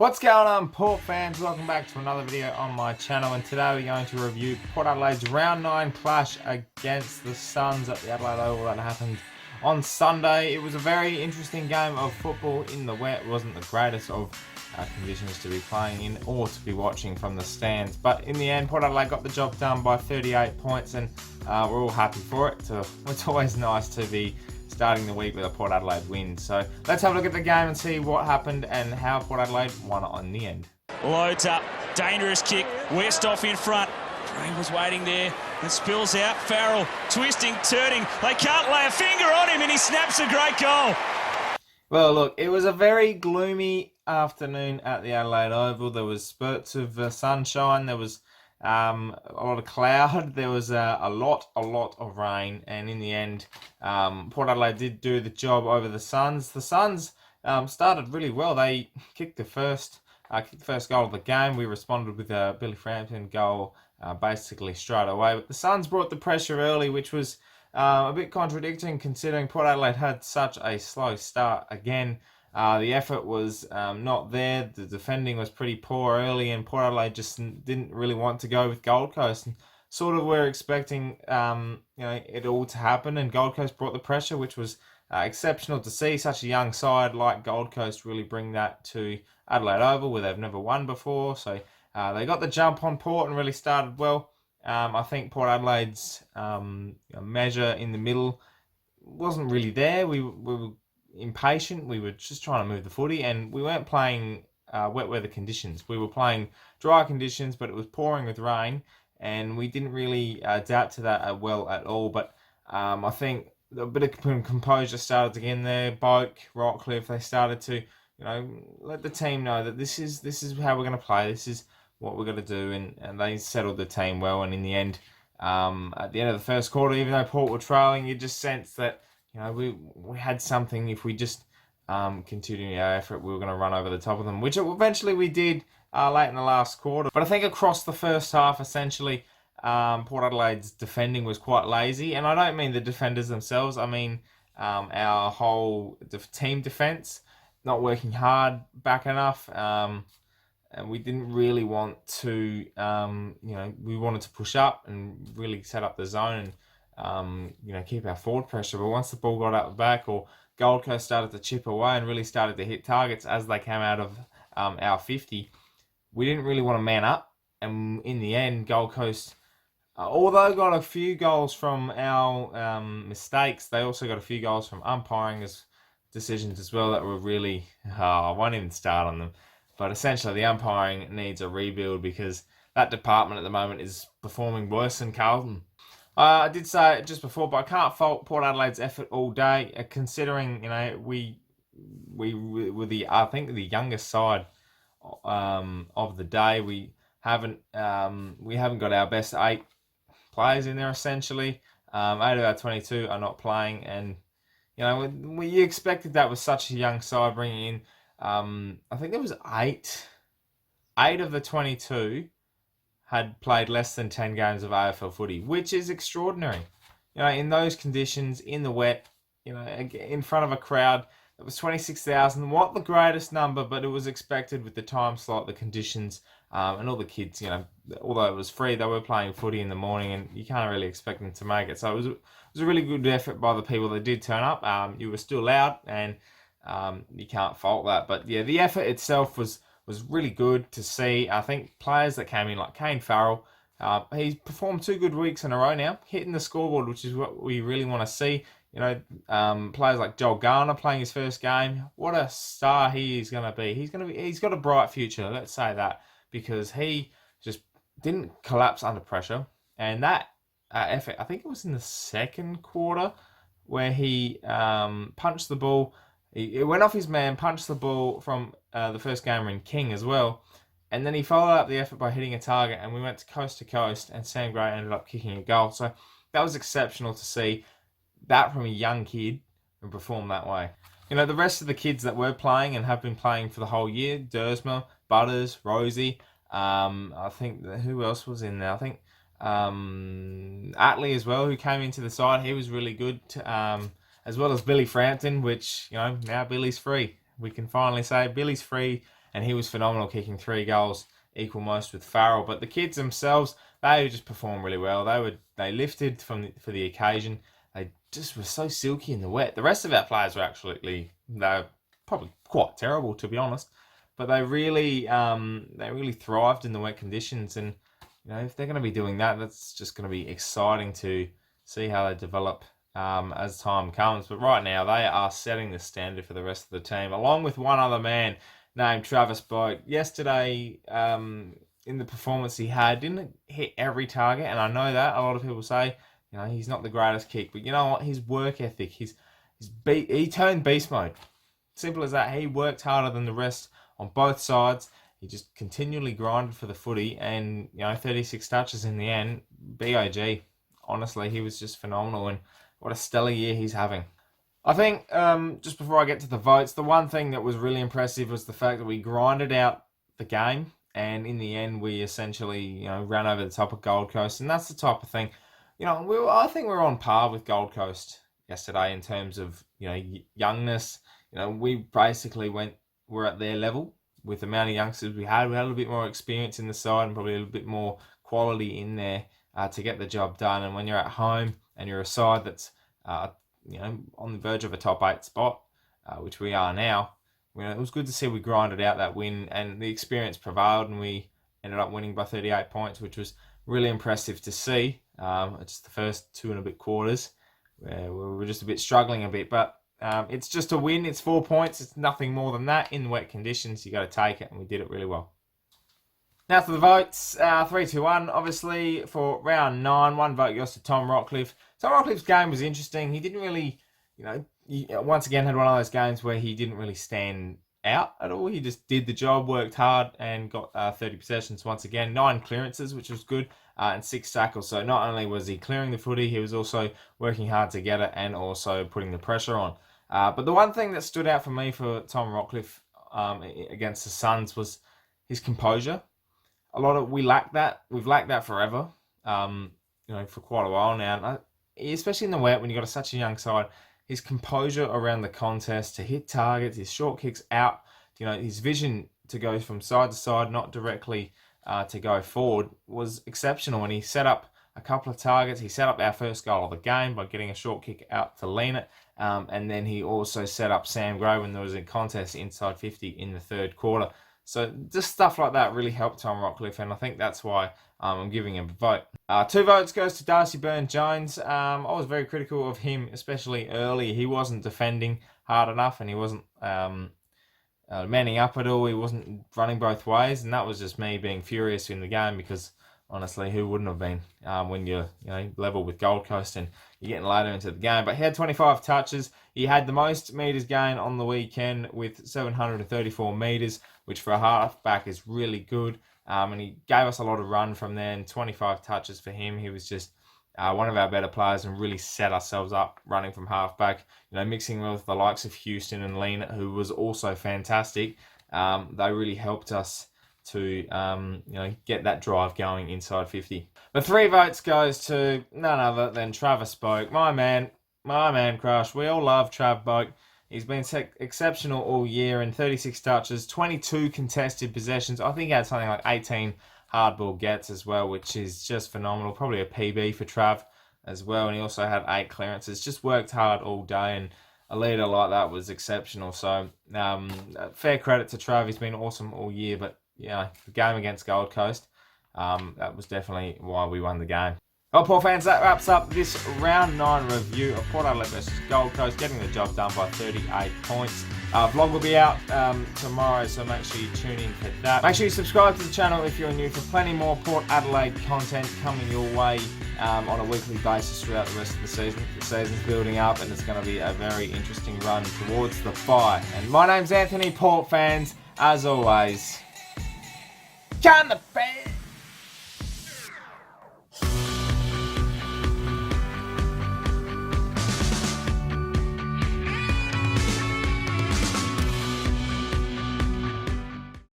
What's going on, Port fans? Welcome back to another video on my channel, and today we're going to review Port Adelaide's round 9 clash against the Suns at the Adelaide Oval that happened on Sunday. It was a very interesting game of football in the wet. It wasn't the greatest of conditions to be playing in or to be watching from the stands, but in the end Port Adelaide got the job done by 38 points, and we're all happy for it. So it's always nice to be starting the week with a Port Adelaide win. So let's have a look at the game and see what happened and how Port Adelaide won it in the end. Loads up, dangerous kick, Westhoff in front. Green was waiting there and spills out. Farrell twisting, turning. They can't lay a finger on him and he snaps a great goal. Well, look, it was a very gloomy afternoon at the Adelaide Oval. There was spurts of sunshine. There was a lot of cloud. There was a lot of rain, and in the end, Port Adelaide did do the job over the Suns. The Suns started really well. They kicked the first goal of the game. We responded with a Billy Frampton goal basically straight away. But the Suns brought the pressure early, which was a bit contradicting considering Port Adelaide had such a slow start again. The effort was not there. The defending was pretty poor early, and Port Adelaide just didn't really want to go with Gold Coast. And sort of we're expecting it all to happen, and Gold Coast brought the pressure, which was exceptional to see such a young side like Gold Coast really bring that to Adelaide Oval, where they've never won before. So they got the jump on Port and really started well. I think Port Adelaide's measure in the middle wasn't really there. We were impatient. We were just trying to move the footy, and we weren't playing wet weather conditions. We were playing dry conditions, but it was pouring with rain, and we didn't really adapt to that well at all. But I think a bit of composure started to get in there. Boak, Rockcliffe, they started to let the team know that this is how we're going to play. This is what we're going to do, and they settled the team well. And in the end, at the end of the first quarter, even though Port were trailing, you just sensed that we had something. If we just continued our effort, we were going to run over the top of them, which eventually we did late in the last quarter. But I think across the first half, essentially, Port Adelaide's defending was quite lazy. And I don't mean the defenders themselves. I mean our whole team defence not working hard back enough. And we didn't really want to, we wanted to push up and really set up the zone and keep our forward pressure. But once the ball got out the back, or Gold Coast started to chip away and really started to hit targets as they came out of our 50, we didn't really want to man up. And in the end, Gold Coast, although got a few goals from our mistakes, they also got a few goals from umpiring decisions as well that were really, I won't even start on them. But essentially, the umpiring needs a rebuild because that department at the moment is performing worse than Carlton. I did say it just before, but I can't fault Port Adelaide's effort all day, considering we were the youngest side of the day. We haven't got our best 8 players in there essentially. 8 of our 22 are not playing, and you expected that with such a young side bringing in. I think there was 8 of the 22 had played less than 10 games of AFL footy, which is extraordinary. In those conditions, in the wet, in front of a crowd that was 26,000. What the greatest number, but it was expected with the time slot, the conditions, and all the kids. Although it was free, they were playing footy in the morning, and you can't really expect them to make it. So it was a really good effort by the people that did turn up. You were still loud, and you can't fault that. But yeah, the effort itself was really good to see. I think players that came in, like Kane Farrell, he's performed 2 good weeks in a row now, hitting the scoreboard, which is what we really want to see. Players like Joel Garner playing his first game. What a star he is going to be. He's got a bright future, let's say that, because he just didn't collapse under pressure. And that effort, I think it was in the second quarter, where he punched the ball. It went off his man, punched the ball from the first gamer in King as well. And then he followed up the effort by hitting a target, and we went to coast, and Sam Gray ended up kicking a goal. So that was exceptional to see that from a young kid and perform that way. The rest of the kids that were playing and have been playing for the whole year, Dersma, Butters, Rosie, I think, who else was in there? I think Atley as well, who came into the side. He was really good, as well as Billy Frampton, which, now Billy's free. We can finally say Billy's free and he was phenomenal, kicking 3 goals, equal most with Farrell. But the kids themselves, they just performed really well. They lifted for the occasion. They just were so silky in the wet. The rest of our players were they're probably quite terrible, to be honest. But they really thrived in the wet conditions, and if they're going to be doing that, that's just going to be exciting to see how they develop as time comes. But right now, they are setting the standard for the rest of the team, along with one other man named Travis Boak. Yesterday, in the performance he had, didn't hit every target, and I know that a lot of people say, he's not the greatest kick, but you know what? His work ethic, he turned beast mode. Simple as that. He worked harder than the rest on both sides. He just continually grinded for the footy, and 36 touches in the end. BOG, honestly, he was just phenomenal, and what a stellar year he's having. I think, just before I get to the votes, the one thing that was really impressive was the fact that we grinded out the game, and in the end, we essentially, ran over the top of Gold Coast, and that's the type of thing. I think we're on par with Gold Coast yesterday in terms of, youngness. We basically we're at their level with the amount of youngsters we had. We had a little bit more experience in the side and probably a little bit more quality in there to get the job done. And when you're at home and you're a side that's, on the verge of a top 8 spot, which we are now, it was good to see we grinded out that win, and the experience prevailed, and we ended up winning by 38 points, which was really impressive to see. It's the first 2 and a bit quarters where we were just a bit struggling a bit, but it's just a win. It's 4 points. It's nothing more than that. In wet conditions, you got to take it, and we did it really well. Now for the votes, 3-2-1, obviously, for round 9. 1 vote goes to Tom Rockcliffe. Tom Rockcliffe's game was interesting. He didn't really, he once again had one of those games where he didn't really stand out at all. He just did the job, worked hard, and got 30 possessions once again. 9 clearances, which was good, and 6 tackles. So not only was he clearing the footy, he was also working hard to get it and also putting the pressure on. But the one thing that stood out for me for Tom Rockcliffe against the Suns was his composure. We lack that. We've lacked that forever, for quite a while now. Especially in the wet, when you've got such a young side, his composure around the contest, to hit targets, his short kicks out, his vision to go from side to side, not directly to go forward, was exceptional. And he set up a couple of targets. He set up our first goal of the game by getting a short kick out to lean it. And then he also set up Sam Gray when there was a contest inside 50 in the third quarter. So just stuff like that really helped Tom Rockcliffe, and I think that's why I'm giving him a vote. 2 votes goes to Darcy Byrne-Jones. I was very critical of him, especially early. He wasn't defending hard enough, and he wasn't manning up at all. He wasn't running both ways, and that was just me being furious in the game, because honestly, who wouldn't have been when you're level with Gold Coast and you're getting later into the game? But he had 25 touches. He had the most metres gained on the weekend with 734 metres, which for a halfback is really good. And he gave us a lot of run from there, and 25 touches for him. He was just one of our better players and really set ourselves up running from halfback. Mixing with the likes of Houston and Lean, who was also fantastic. They really helped us to get that drive going inside 50. The 3 votes goes to none other than Travis Boak. My man Crush. We all love Trav Boak. He's been exceptional all year in 36 touches, 22 contested possessions. I think he had something like 18 hardball gets as well, which is just phenomenal. Probably a PB for Trav as well. And he also had 8 clearances. Just worked hard all day, and a leader like that was exceptional. So fair credit to Trav. He's been awesome all year. But the game against Gold Coast, that was definitely why we won the game. Well, Port fans, that wraps up this round 9 review of Port Adelaide versus Gold Coast, getting the job done by 38 points. Vlog will be out tomorrow, so make sure you tune in for that. Make sure you subscribe to the channel if you're new for plenty more Port Adelaide content coming your way on a weekly basis throughout the rest of the season. The season's building up, and it's going to be a very interesting run towards the bye. And my name's Anthony, Port fans. As always, can the fans